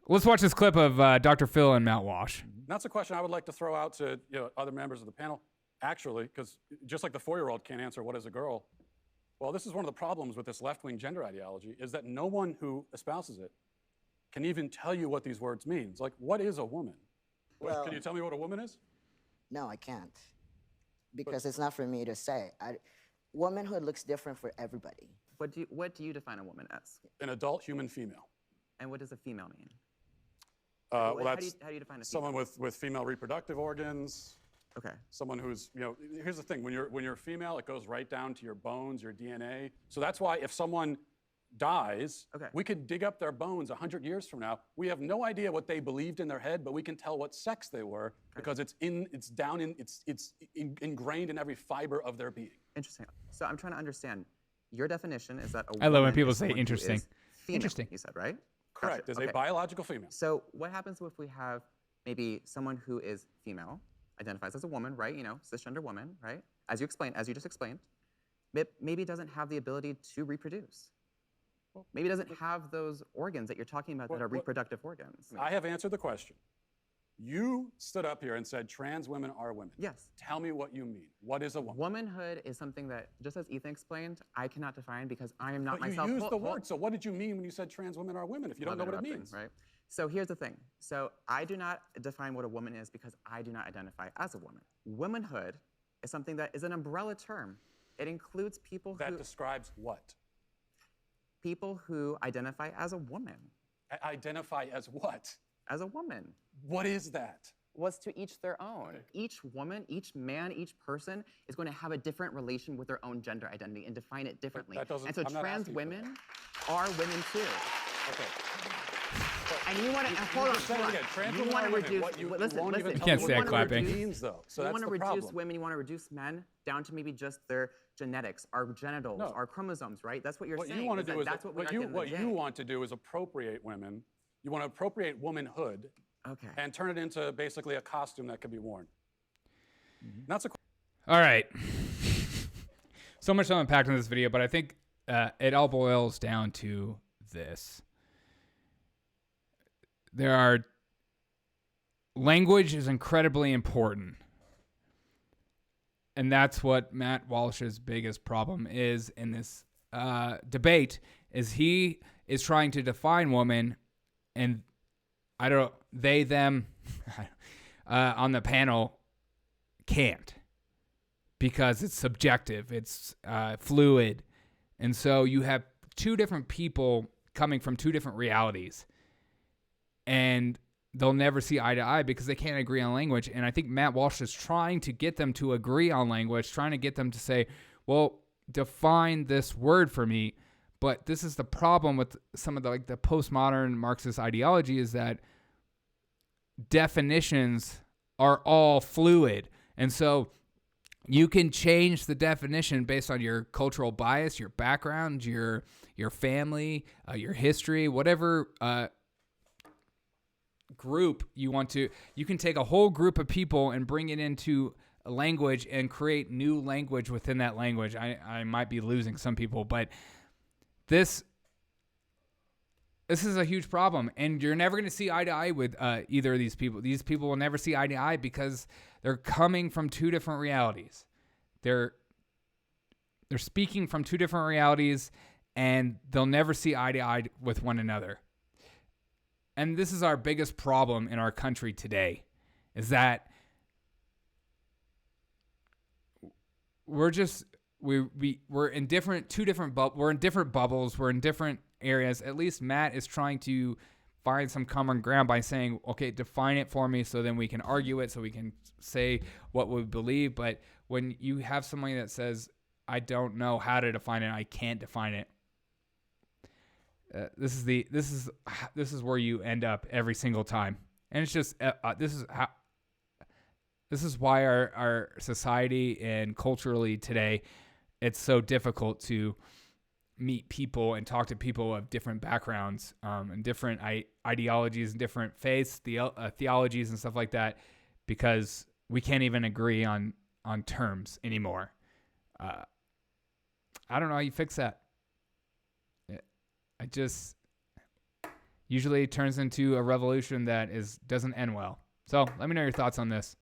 Let's watch this clip of Dr. Phil and Matt Walsh. That's a question I would like to throw out to other members of the panel, actually, because just like the 4-year-old can't answer what is a girl, well, this is one of the problems with this left-wing gender ideology, is that no one who espouses it can even tell you what these words mean. It's like, what is a woman? Well, can you tell me what a woman is? No, I can't, because it's not for me to say. Womanhood looks different for everybody. What do you define a woman as? An adult human female. And what does a female mean? Well, how that's do you define a female? someone with female reproductive organs. Okay. Someone who's, here's the thing, when you're female, it goes right down to your bones, your DNA. So that's why if someone dies, we could dig up their bones 100 years from now. We have no idea what they believed in their head, but we can tell what sex they were because it's ingrained in every fiber of their being. Interesting. So I'm trying to understand. Your definition is that a I love when woman people is say someone who interesting. is female, Interesting. You said, right? Correct. Is a biological female. So what happens if we have maybe someone who is female, identifies as a woman, right? Cisgender woman, right? As you just explained, maybe doesn't have the ability to reproduce. Maybe doesn't have those organs that you're talking about that are reproductive organs. I have answered the question. You stood up here and said trans women are women. Yes. Tell me what you mean. What is a woman? Womanhood is something that, just as Ethan explained, I cannot define because I am not myself. But you used the word, so what did you mean when you said trans women are women if you don't know what it means? Right. So here's the thing. So I do not define what a woman is because I do not identify as a woman. Womanhood is something that is an umbrella term. It includes people that describes what? People who identify as a woman. Identify as what? As a woman. What is that? Was to each their own. Okay. Each woman, each man, each person is going to have a different relation with their own gender identity and define it differently. And so trans women are women too. Okay. And you want to hold on. You want to reduce. Listen. You can't say clapping. So you want to reduce women. You want to reduce men down to maybe just their genetics, our genitals, our chromosomes, right? That's what you're saying. What you want to do is that's what you want to do is appropriate women. You want to appropriate womanhood. Okay. And turn it into basically a costume that can be worn. That's a. All right. So much to unpack in this video, but I think it all boils down to this. Language is incredibly important. And that's what Matt Walsh's biggest problem is in this debate, is he is trying to define woman, and they, them on the panel can't, because it's subjective, it's fluid. And so you have two different people coming from two different realities, and they'll never see eye to eye because they can't agree on language. And I think Matt Walsh is trying to get them to agree on language, trying to get them to say, well, define this word for me. But this is the problem with some of the postmodern Marxist ideology, is that definitions are all fluid. And so you can change the definition based on your cultural bias, your background, your family, your history, whatever group you want to. You can take a whole group of people and bring it into a language and create new language within that language. I might be losing some people, but this is a huge problem, and you're never going to see eye to eye with either of these people. These people will never see eye to eye because they're coming from two different realities. They're speaking from two different realities, and they'll never see eye to eye with one another. And this is our biggest problem in our country today, is that we're in different bubbles. We're in different areas. At least Matt is trying to find some common ground by saying, okay, define it for me, so then we can argue it, so we can say what we believe. But when you have somebody that says, I don't know how to define it, I can't define it, this is where you end up every single time. And it's just this is why our society and culturally today, it's so difficult to meet people and talk to people of different backgrounds and different ideologies and different faiths, theologies and stuff like that, because we can't even agree on terms anymore. I don't know how you fix that. usually turns into a revolution that doesn't end well. So let me know your thoughts on this.